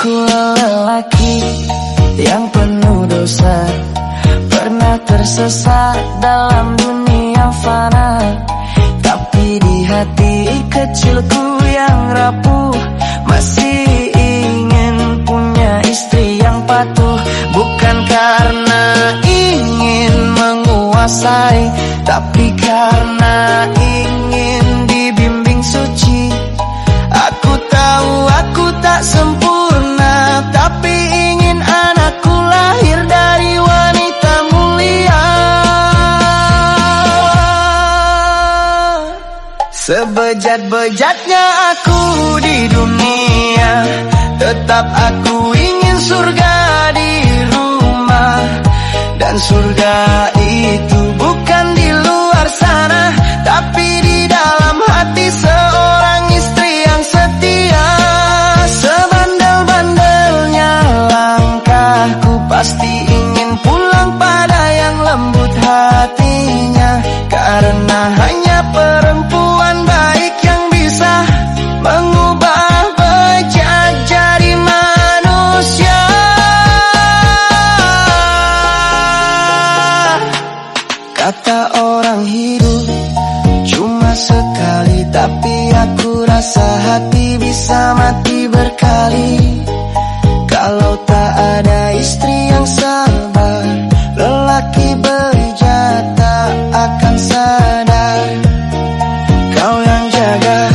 Aku lelaki yang penuh dosa, pernah tersesat dalam dunia fana. Tapi di hati kecilku yang rapuh, masih ingin punya istri yang patuh. Bukan karena ingin menguasai, tapi karena ingin dibimbing suci. Aku tahu aku tak sempurna, tapi ingin anakku lahir dari wanita mulia. Sebejat-bejatnya aku di dunia, tetap aku ingin surga di rumah. Dan surga itu bukan di luar sana, tapi di dalam hati seorang istri yang setia. Sebandel-bandelnya langkahku, pasti ingin pulang pada yang lembut hatinya. Karena hanya perempuan baik yang bisa mengubah bejat jadi manusia. Kata orang hidup cuma sekali, tapi aku rasa hati bisa mati berkali. Kalau tak ada istri yang sabar, lelaki bejat tak akan sadar. Kau yang jaga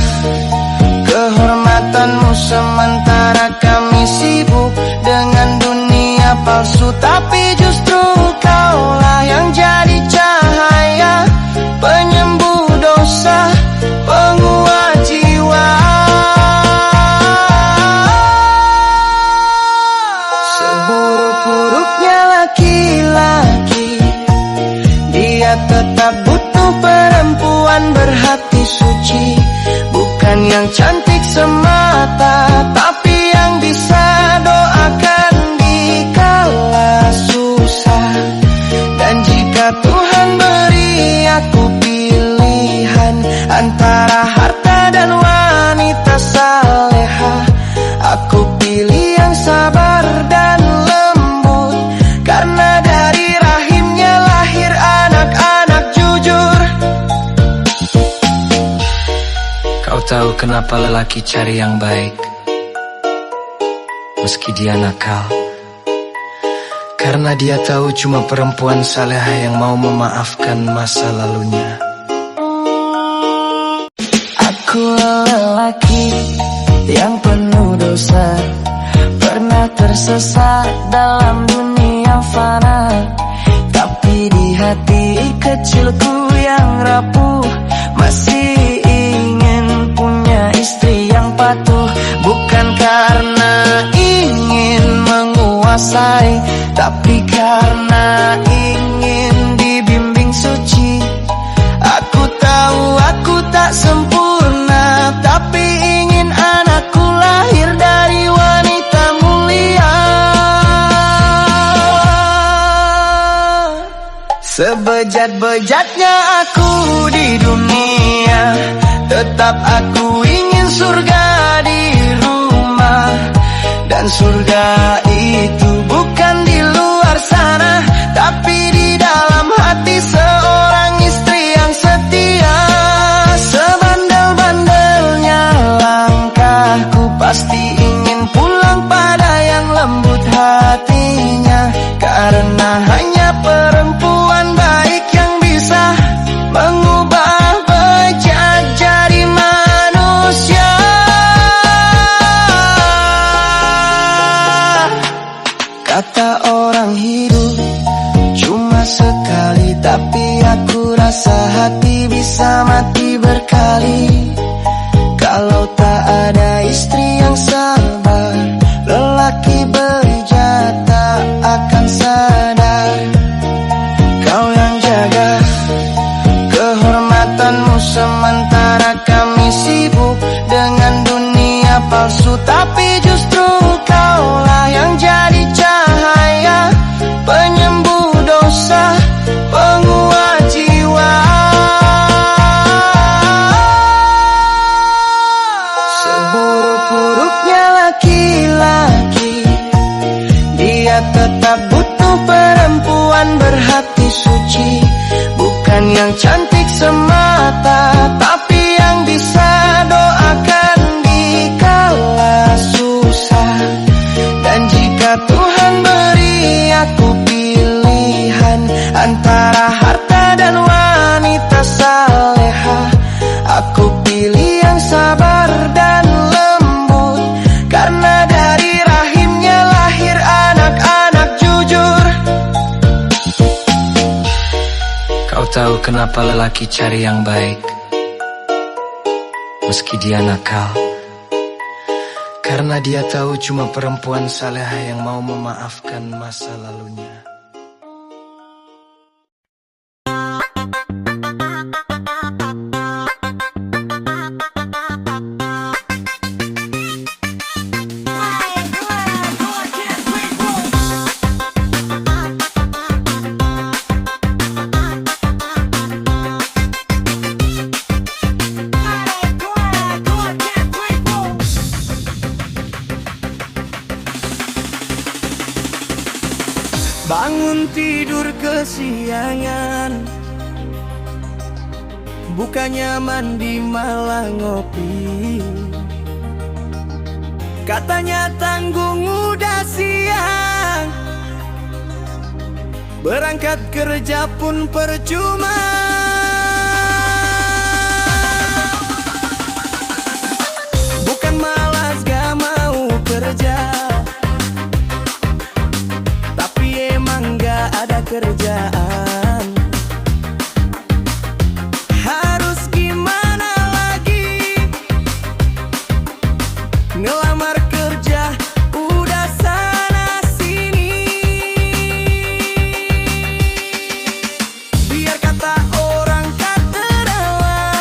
kehormatanmu, sementara kami sibuk dengan dunia palsu. Tapi justru kaulah yang jadi cahaya, penyembuh dosa, penguat jiwa. Seburuk-buruknya laki-laki, dia tetap butuh perempuan berhati suci. Bukan yang cantik semata, tapi yang bisa doakan dikala susah. Dan jika Tuhan beri aku pilihan antara harta dan wanita saleha, aku pilih yang sabar dan lembut. Karena dari rahimnya lahir anak-anak jujur. Kau tahu kenapa lelaki cari yang baik, meski dia nakal? Karena dia tahu cuma perempuan salehah yang mau memaafkan masa lalunya. Aku lelaki yang penuh dosa, pernah tersesat dalam dunia fana. Tapi di hati kecilku yang rapuh, masih ingin punya istri yang patuh. Bukan karena ingin menguasai, tapi karena ingin dibimbing suci. Aku tahu aku tak sempurna, tapi ingin anakku lahir dari wanita mulia. Sebejat-bejatnya aku di dunia, tetap aku ingin surga di rumah. Dan surga itu bukan di luar sana, tapi di dalam hati seorang istri yang setia. Sebandel-bandelnya langkahku, pasti ingin pulang pada yang lembut hatinya. Karena hanya perempuan baik yang bisa mengubah bejat jadi manusia. Kata orang hidup cuma sekali, tapi aku rasa hati bisa mati berkali. Kalau tak ada istri yang sabar, lelaki bejat tak akan sadar. Kau yang jaga kehormatanmu, sementara kami sibuk dengan dunia palsu. Tapi justru kaulah yang jadi cahaya, penyembuh dosa, penguat jiwa. Seburuk-buruknya laki-laki, dunia tetap butuh perempuan berhati suci. Bukan yang cantik semata, tapi yang bisa doakan di kala susah. Dan jika Tuhan beri aku pilihan antara harta dan wanita saleha, aku pilih yang sabar dan lembut, karena dari rahimnya lahir anak-anak jujur. Kau tahu kenapa lelaki cari yang baik meski dia nakal? Karena dia tahu cuma perempuan saleha yang mau memaafkan masa lalunya. Bangun tidur kesiangan, bukannya mandi malah ngopi. Katanya tanggung udah siang, berangkat kerja pun percuma. Bukan malas gak mau kerja, nggak ada kerjaan. Harus gimana lagi? Ngelamar kerja udah sana sini. Biar kata orang kata lawas,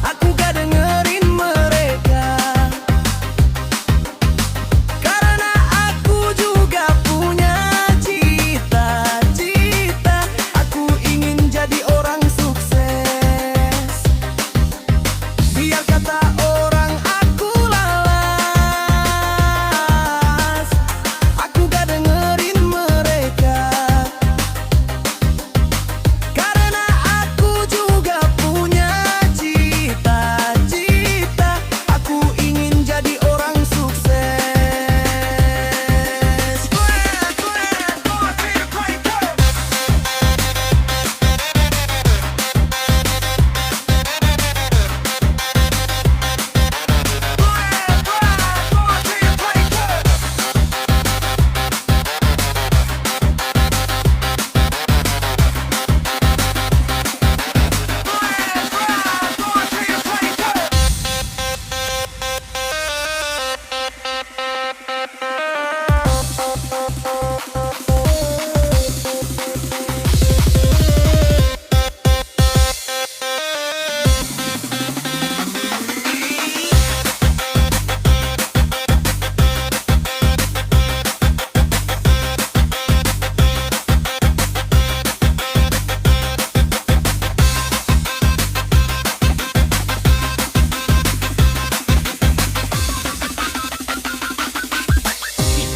aku gak dengerin mereka. Karena aku juga punya cita-cita, aku ingin jadi orang sukses. Biar kata orang aku lawas, aku gak dengerin mereka. Karena aku juga punya cita-cita, aku ingin jadi orang sukses.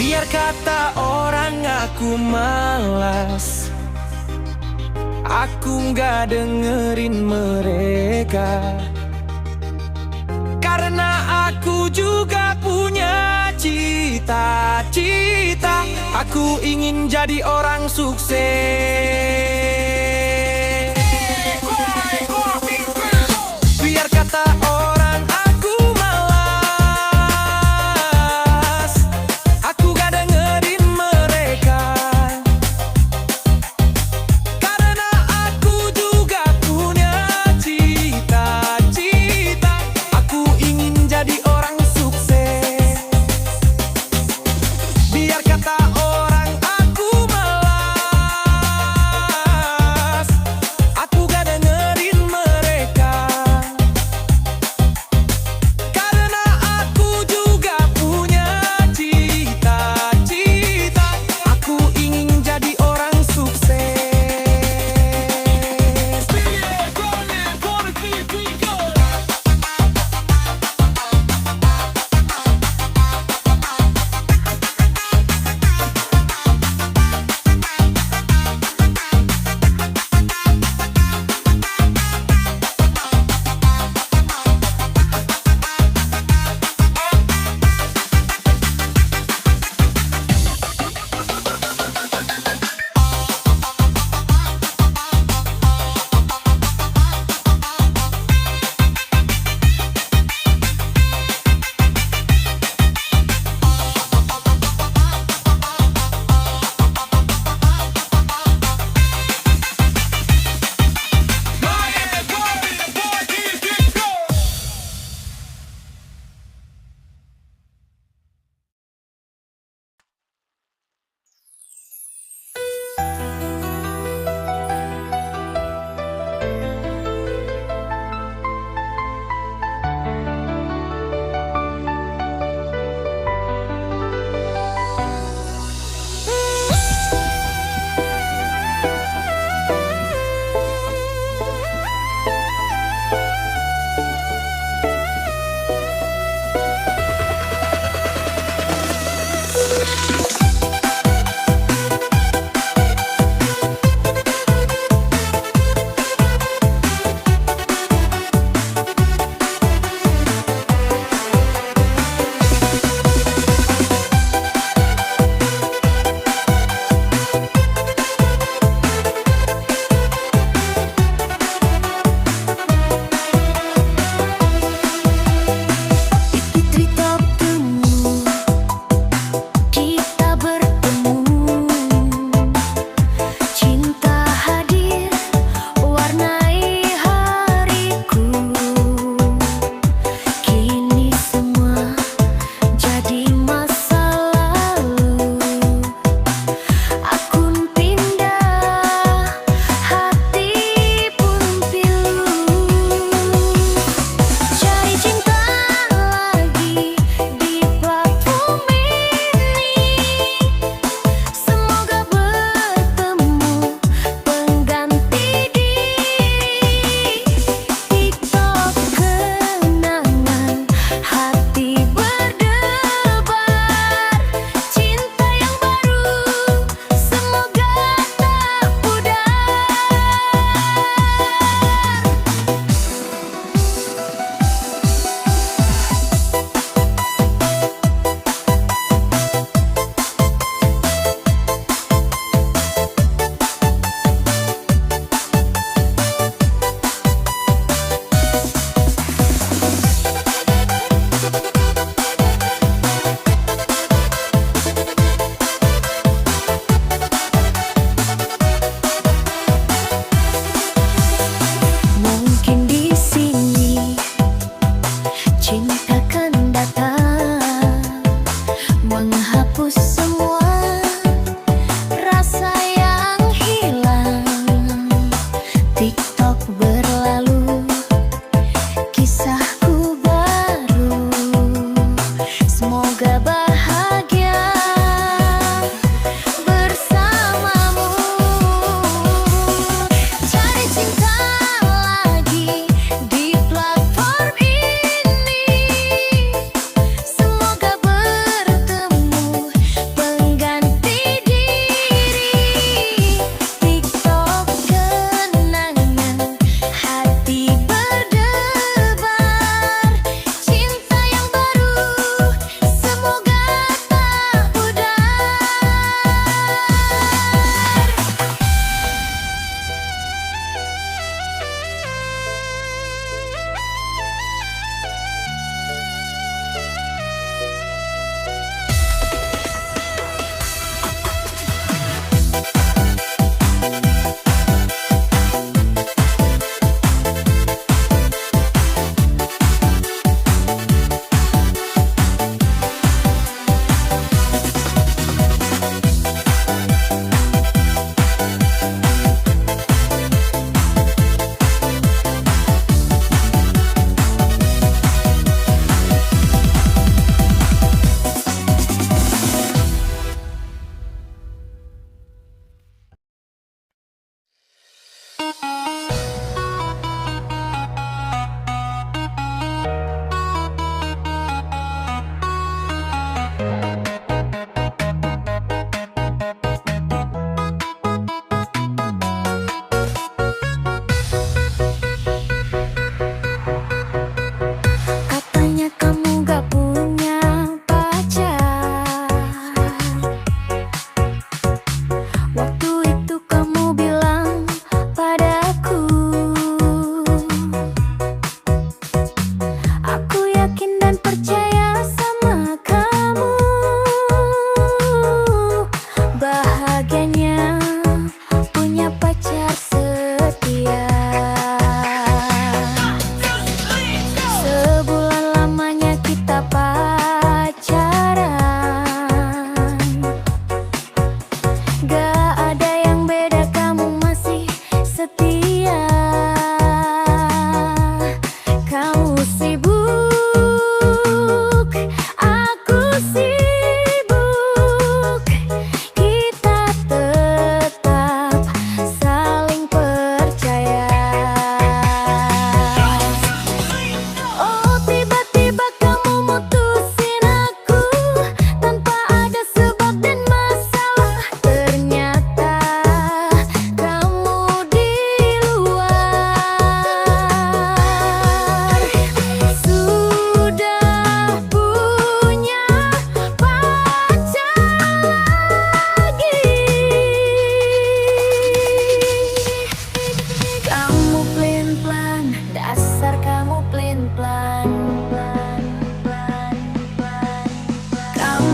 Biar kata orang aku malas, aku gak dengerin mereka. Karena aku juga punya cita-cita, aku ingin jadi orang sukses. Biar kata orang aku malas, aku gak dengerin mereka. Karena aku juga punya cita-cita, aku ingin jadi orang sukses. Biar kata orang aku malas,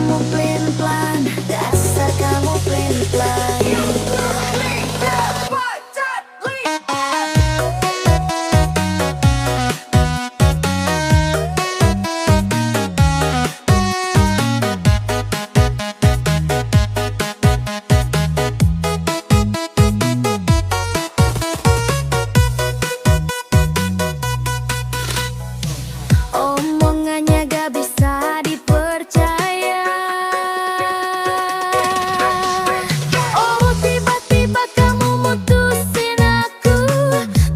Kamu pelin-pelan, dasar kamu pelin-pelan. Omongannya gak bisa dipercaya. Oh, tiba-tiba kamu mutusin aku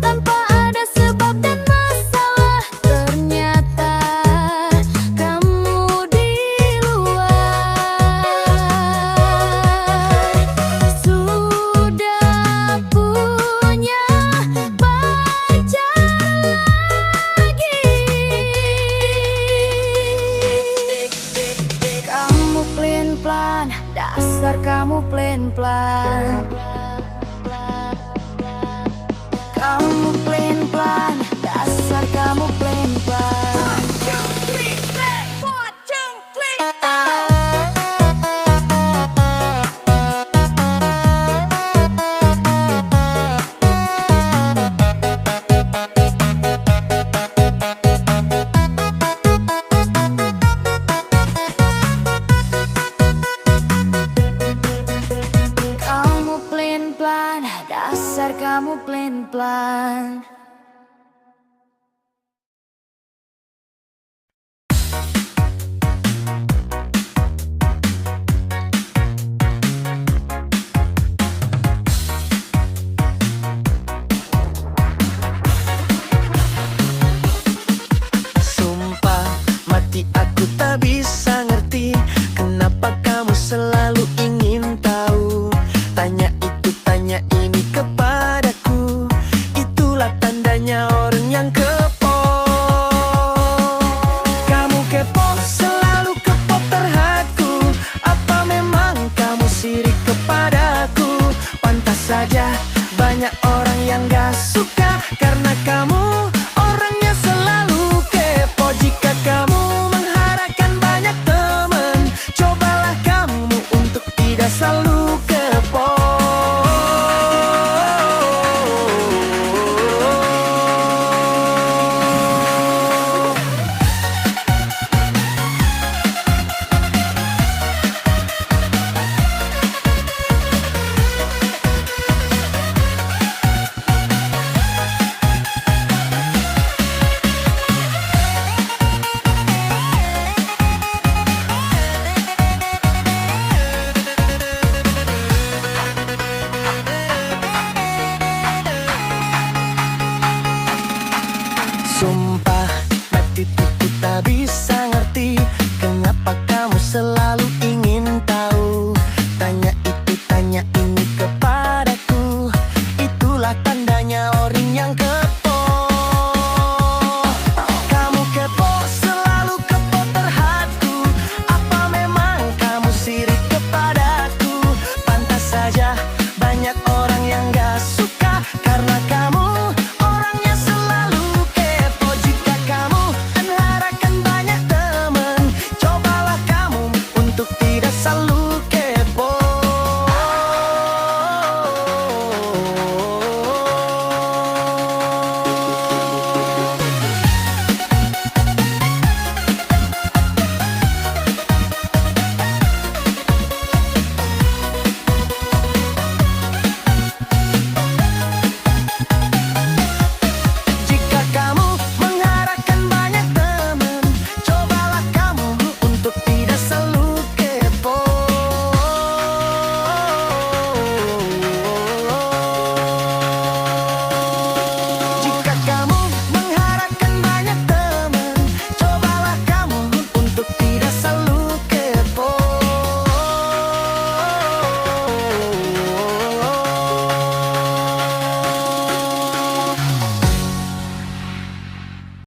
tanpa ada sebab dan masalah. Ternyata kamu di luar sudah punya pacar lagi. Kamu pelin-pelan, dasar kamu pelin-pelan. Kamu pelin-pelan, dasar kamu pelin-pelan. Kamu pelin-pelan, dasar kamu pelin-pelan. Sumpah mati aku tak bisa ngerti kenapa kamu selalu ingin tahu. Tanya itu tanya ini kepadaku, itulah tandanya orang yang kepo. Kamu kepo, selalu kepo terhadapku. Apa memang kamu sirik kepadaku? Pantas saja banyak orang yang gak suka